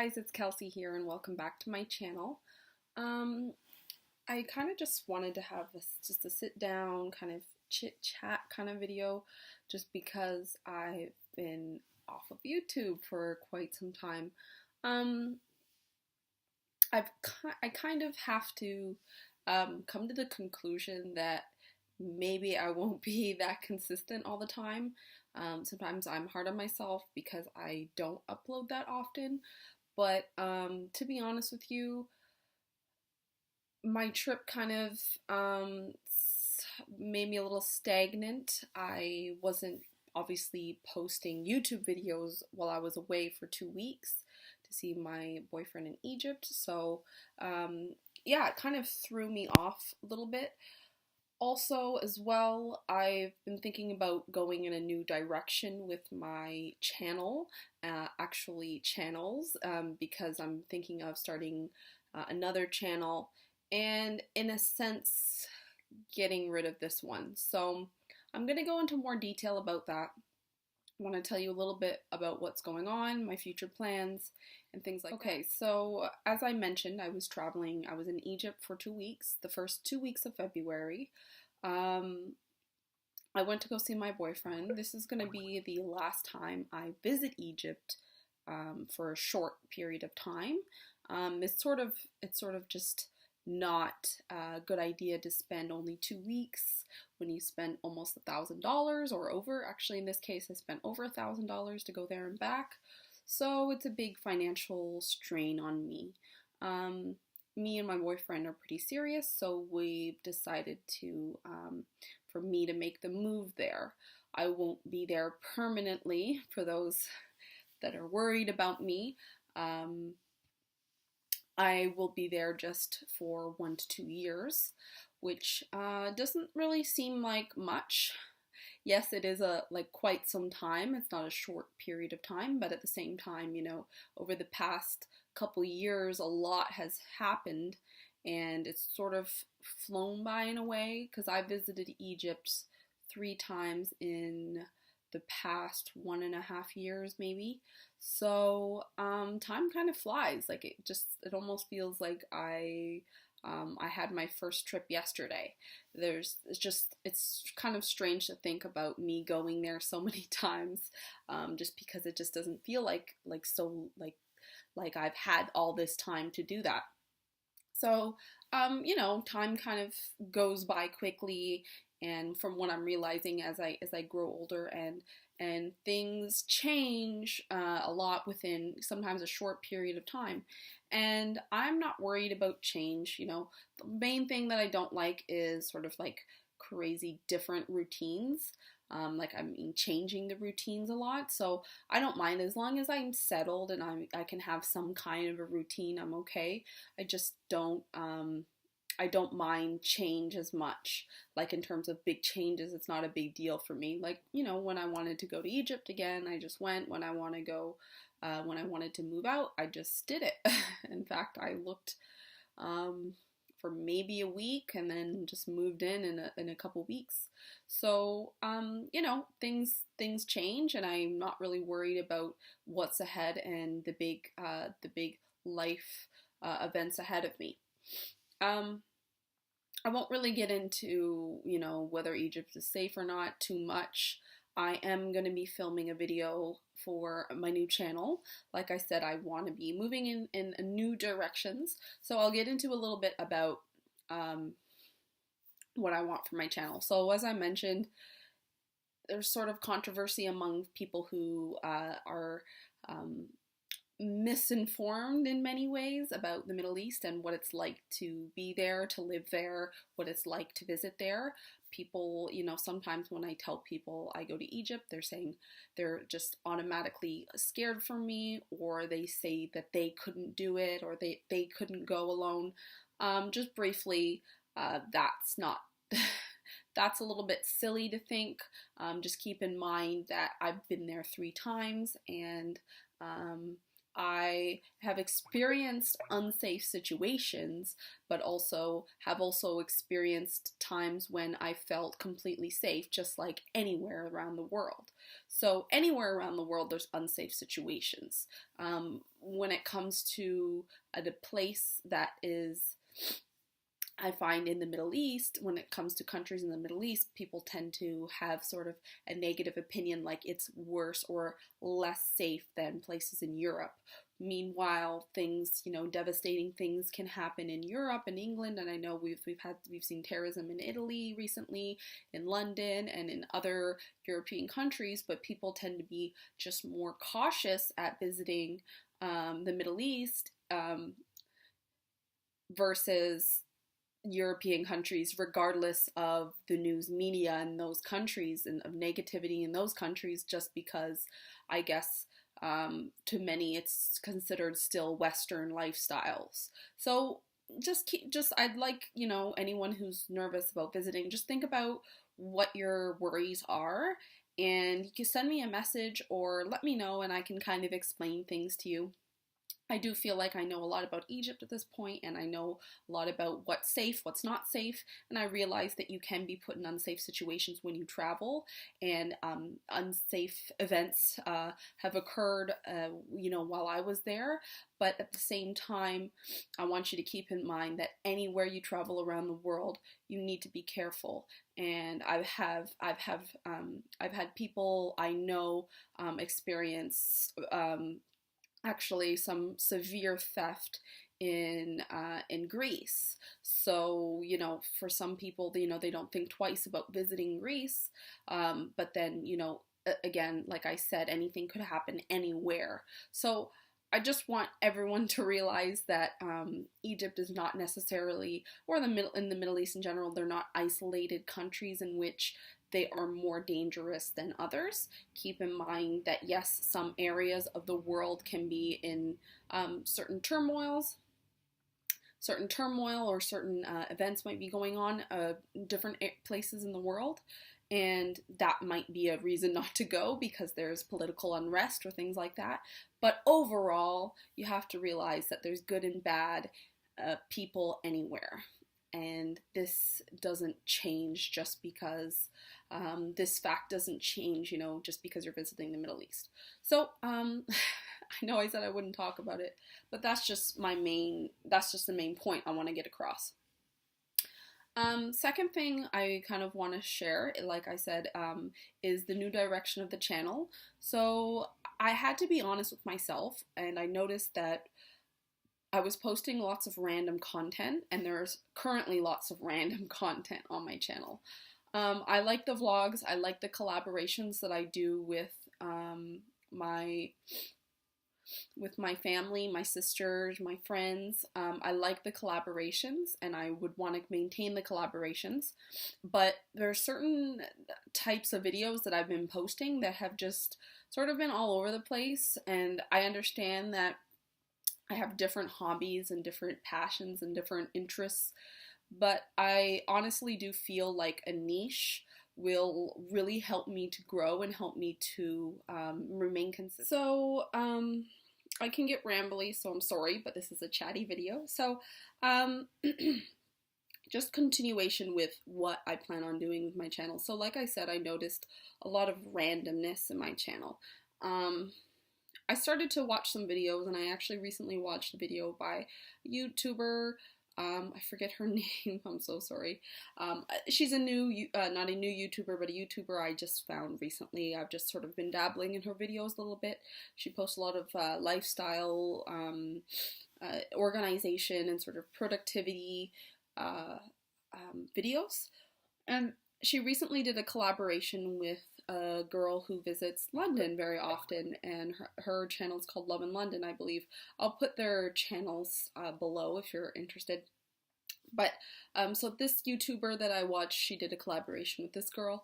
guys, it's Kelsey here and welcome back to my channel. I kind of just wanted to have just a sit down kind of chit chat kind of video just because I've been off of YouTube for quite some time. Um, I kind of have to come to the conclusion that maybe I won't be that consistent all the time. Sometimes I'm hard on myself because I don't upload that often. But to be honest with you, my trip kind of made me a little stagnant. I wasn't obviously posting YouTube videos while I was away for 2 weeks to see my boyfriend in Egypt. So yeah, it kind of threw me off a little bit. Also, as well, I've been thinking about going in a new direction with my channel, actually channels, because I'm thinking of starting another channel and, in a sense, getting rid of this one. So I'm going to go into more detail about that. I want to tell you a little bit about what's going on, my future plans, and things like that. Okay, so as I mentioned, I was traveling. I was in Egypt for 2 weeks, the first 2 weeks of February. I went to go see my boyfriend. This is going to be the last time I visit Egypt for a short period of time. It's sort of just not a good idea to spend only 2 weeks when you spend almost $1,000 or over. Actually, in this case, I spent over $1,000 to go there and back. So it's a big financial strain on me. Me and my boyfriend are pretty serious, so we've decided for me to make the move there. I won't be there permanently for those that are worried about me. I will be there just for 1 to 2 years, which doesn't really seem like much. Yes, it is quite some time. It's not a short period of time, but at the same time, over the past couple years, a lot has happened, and it's sort of flown by in a way, because I visited Egypt 3 times in the past 1.5 years, maybe. So time kind of flies. It almost feels like I had my first trip yesterday. It's kind of strange to think about me going there so many times, just because it just doesn't feel like I've had all this time to do that. So, time kind of goes by quickly, and from what I'm realizing as I grow older and things change a lot within sometimes a short period of time. And I'm not worried about change. The main thing that I don't like is sort of like crazy different routines. Changing the routines a lot. So I don't mind as long as I'm settled and I can have some kind of a routine. I'm okay. I just don't. I don't mind change as much. Like in terms of big changes, it's not a big deal for me. When I wanted to go to Egypt again, I just went. When I wanted to move out, I just did it. In fact, I looked for maybe a week and then just moved in a couple weeks. So, things change, and I'm not really worried about what's ahead and the big life events ahead of me. I won't really get into, whether Egypt is safe or not too much. I am going to be filming a video for my new channel. Like I said, I want to be moving in new directions. So I'll get into a little bit about what I want for my channel. So as I mentioned, there's sort of controversy among people who are misinformed in many ways about the Middle East and what it's like to be there, to live there, what it's like to visit there. People, sometimes when I tell people I go to Egypt, they're saying they're just automatically scared for me, or they say that they couldn't do it, or they couldn't go alone. Just briefly, that's not that's a little bit silly to think. Just keep in mind that I've been there 3 times, and I have experienced unsafe situations, but have also experienced times when I felt completely safe, just like anywhere around the world. So anywhere around the world, there's unsafe situations. When it comes to a place that is, I find in the Middle East, when it comes to countries in the Middle East, people tend to have sort of a negative opinion, like it's worse or less safe than places in Europe. Meanwhile, things, devastating things can happen in Europe and England, and I know we've seen terrorism in Italy recently, in London, and in other European countries, but people tend to be just more cautious at visiting the Middle East versus European countries, regardless of the news media in those countries and of negativity in those countries, just because I guess to many it's considered still Western lifestyles. So I'd like, anyone who's nervous about visiting, just think about what your worries are, and you can send me a message or let me know and I can kind of explain things to you. I do feel like I know a lot about Egypt at this point, and I know a lot about what's safe, what's not safe, and I realize that you can be put in unsafe situations when you travel, and unsafe events have occurred, while I was there. But at the same time, I want you to keep in mind that anywhere you travel around the world, you need to be careful. And I've had people I know experience actually some severe theft in Greece. So for some people, they don't think twice about visiting Greece, but then again, like I said, anything could happen anywhere. So I just want everyone to realize that Egypt is not necessarily, or in the Middle East in general, they're not isolated countries in which they are more dangerous than others. Keep in mind that yes, some areas of the world can be in certain turmoil or certain events might be going on different places in the world, and that might be a reason not to go because there's political unrest or things like that. But overall, you have to realize that there's good and bad people anywhere. And this doesn't change just because, this fact doesn't change, just because you're visiting the Middle East. So, I know I said I wouldn't talk about it, but that's just the main point I want to get across. Second thing I kind of want to share, like I said, is the new direction of the channel. So I had to be honest with myself, and I noticed that I was posting lots of random content, and there's currently lots of random content on my channel. I like the vlogs, I like the collaborations that I do with my family, my sisters, my friends. I like the collaborations, and I would want to maintain the collaborations, but there are certain types of videos that I've been posting that have just sort of been all over the place, and I understand that I have different hobbies and different passions and different interests, but I honestly do feel like a niche will really help me to grow and help me to remain consistent. So I can get rambly, so I'm sorry, but this is a chatty video. So just continuation with what I plan on doing with my channel. So like I said, I noticed a lot of randomness in my channel. I started to watch some videos, and I actually recently watched a video by a YouTuber. I forget her name. I'm so sorry. She's not a new YouTuber, but a YouTuber I just found recently. I've just sort of been dabbling in her videos a little bit. She posts a lot of lifestyle, organization, and sort of productivity videos. And she recently did a collaboration with a girl who visits London very often, and her channel is called Love in London, I believe. I'll put their channels below if you're interested. But so this YouTuber that I watched, she did a collaboration with this girl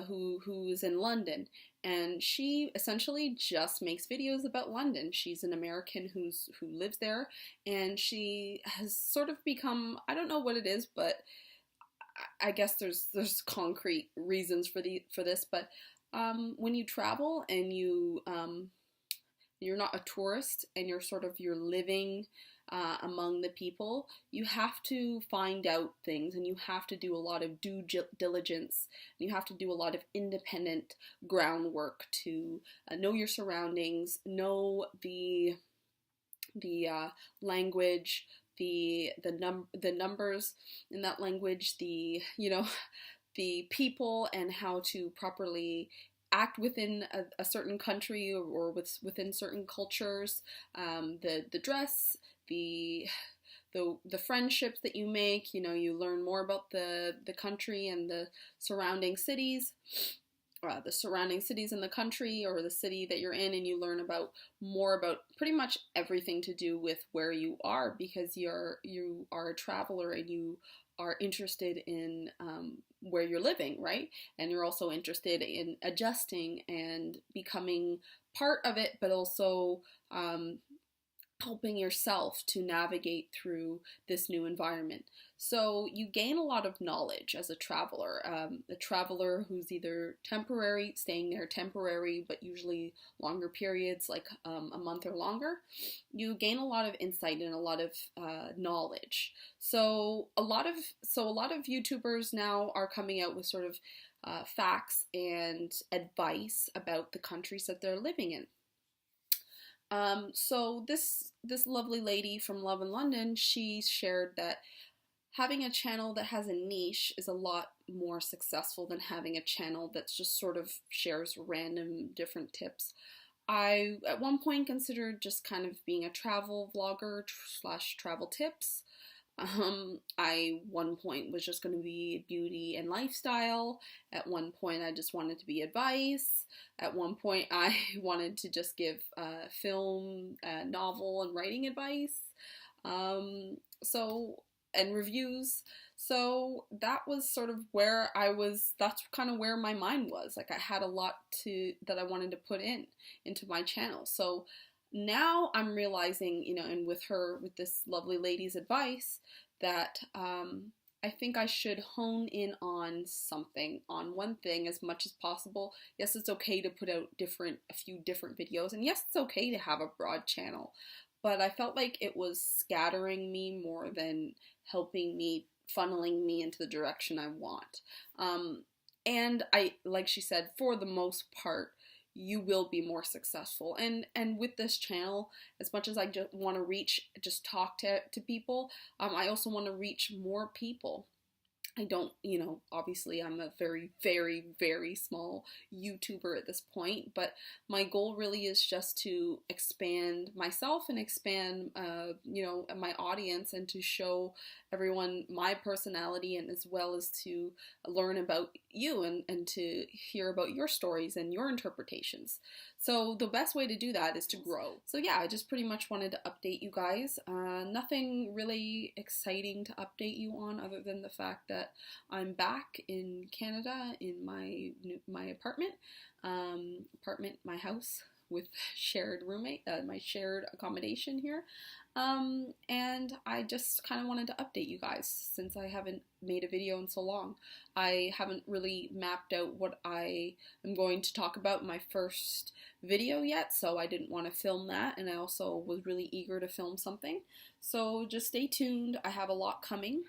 who's in London, and she essentially just makes videos about London. She's an American who lives there, and she has sort of become, I don't know what it is, but I guess there's concrete reasons for this, but when you travel and you you're not a tourist and you're living among the people, you have to find out things, and you have to do a lot of due diligence, and you have to do a lot of independent groundwork to know your surroundings, know the language, the numbers in that language, the the people, and how to properly act within a certain country, or within certain cultures, the dress, the the friendships that you make. You learn more about the country and the surrounding cities in the country, or the city that you're in, and you learn more about pretty much everything to do with where you are, because you are a traveler and you are interested in where you're living, right? And you're also interested in adjusting and becoming part of it, but also helping yourself to navigate through this new environment. So you gain a lot of knowledge as a traveler who's either staying there temporary, but usually longer periods, like a month or longer. You gain a lot of insight and a lot of knowledge. So a lot of YouTubers now are coming out with sort of facts and advice about the countries that they're living in. So this lovely lady from Love in London, she shared that having a channel that has a niche is a lot more successful than having a channel that's just sort of shares random different tips. I at one point considered just kind of being a travel vlogger / travel tips. I one point was just going to be beauty and lifestyle. At one point I just wanted to be advice. At one point I wanted to just give film, novel and writing advice. And reviews. So that was sort of where that's kind of where my mind was. Like, I had a lot that I wanted to put into my channel. So now I'm realizing, and with this lovely lady's advice, that I think I should hone in on one thing as much as possible. Yes, it's okay to put out a few different videos, and yes, it's okay to have a broad channel, but I felt like it was scattering me more than helping me, funneling me into the direction I want. And like she said, for the most part, you will be more successful. And with this channel, as much as I just want to talk to people, I also want to reach more people. I don't, obviously I'm a very, very, very small YouTuber at this point, but my goal really is just to expand myself and expand, my audience, and to show everyone my personality, and as well as to learn about you and to hear about your stories and your interpretations. So the best way to do that is to grow. So yeah, I just pretty much wanted to update you guys. Nothing really exciting to update you on, other than the fact that I'm back in Canada in my apartment, my house with shared roommate, my shared accommodation here. And I just kind of wanted to update you guys, since I haven't made a video in so long. I haven't really mapped out what I am going to talk about in my first video yet, so I didn't want to film that, and I also was really eager to film something. So just stay tuned. I have a lot coming.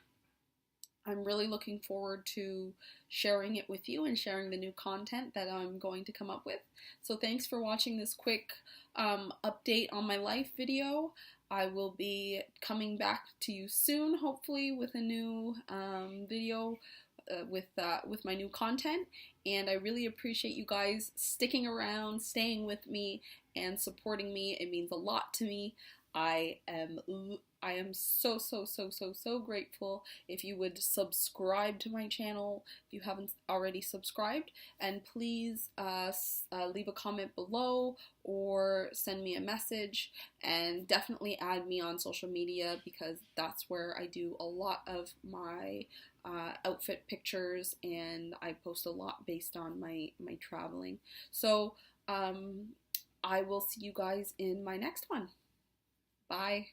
I'm really looking forward to sharing it with you and sharing the new content that I'm going to come up with. So thanks for watching this quick update on my life video. I will be coming back to you soon, hopefully with a new video with my new content. And I really appreciate you guys sticking around, staying with me, and supporting me. It means a lot to me. I am so grateful if you would subscribe to my channel if you haven't already subscribed, and please leave a comment below or send me a message, and definitely add me on social media, because that's where I do a lot of my outfit pictures, and I post a lot based on my traveling. So I will see you guys in my next one. Bye.